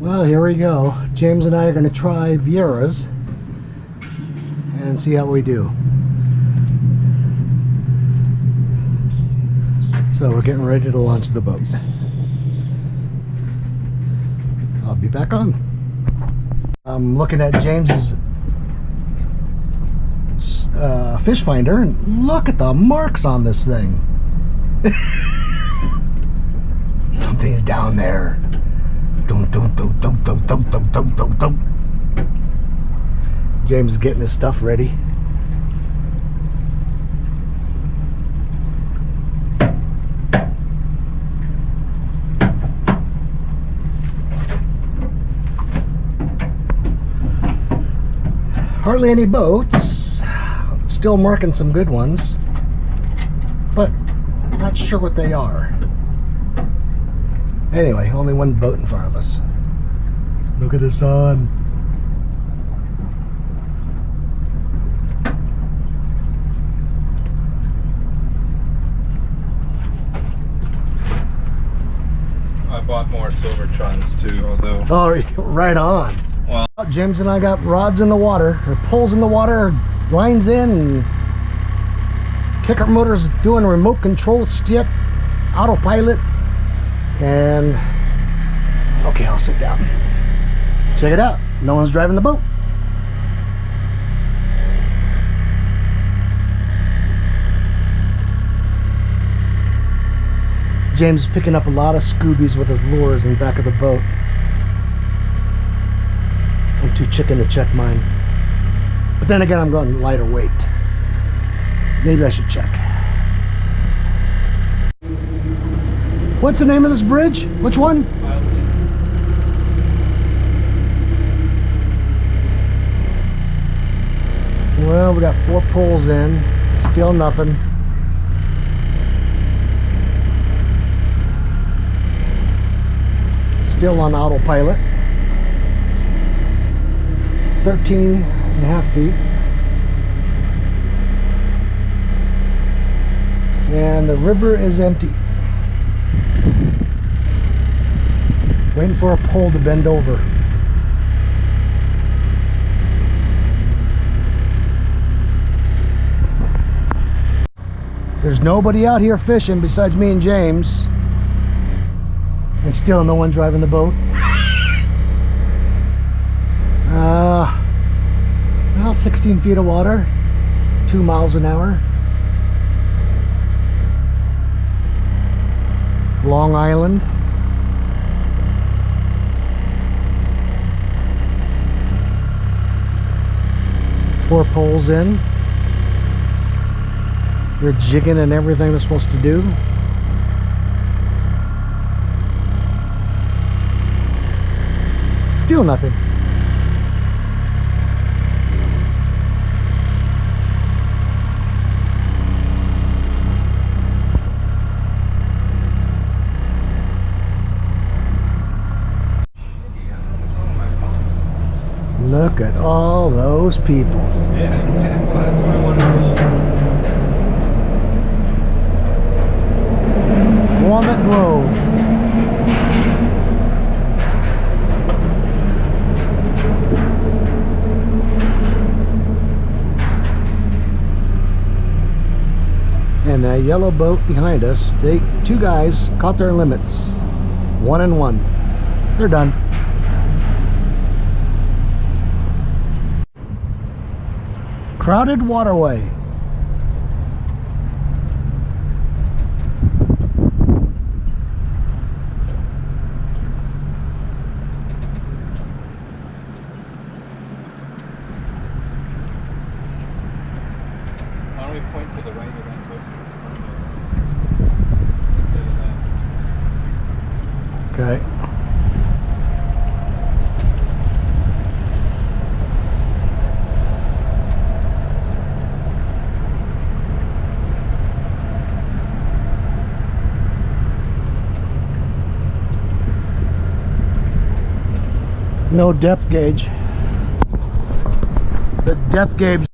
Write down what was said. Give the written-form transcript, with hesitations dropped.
Well, here we go. James and I are going to try Vieiras and see how we do. So we're getting ready to launch the boat. I'll be back on. I'm looking at James's fish finder, and look at the marks on this thing. Something's down there. James is getting his stuff ready. Hardly any boats. Still marking some good ones, but not sure what they are. Anyway, only one boat in front of us. Look at the sun. I bought more Silvertrons too, although... Oh, right on. Well, James and I got rods in the water, or poles in the water, lines in, and kicker motors doing remote control shit, autopilot. And okay, I'll sit down. Check it out. No one's driving the boat. James is picking up a lot of Scoobies with his lures in the back of the boat. I'm too chicken to check mine. But then again, I'm going lighter weight. Maybe I should check. What's the name of this bridge? Which one? Well, we got 4 poles in. Still nothing. Still on autopilot. 13.5 feet. And the river is empty. Waiting for a pole to bend over. There's nobody out here fishing besides me and James. And still no one driving the boat. Well, 16 feet of water, 2 miles an hour. Long Island. Four poles in. They're jigging and everything they're supposed to do. Still nothing. Look at all those people. yeah, that's what I wanted to Walnut Grove. And that yellow boat behind us, two guys caught their limits. 1 and 1. They're done. Crowded waterway. Why don't we point to the right of that boat? Okay. No depth gauge. The depth gauge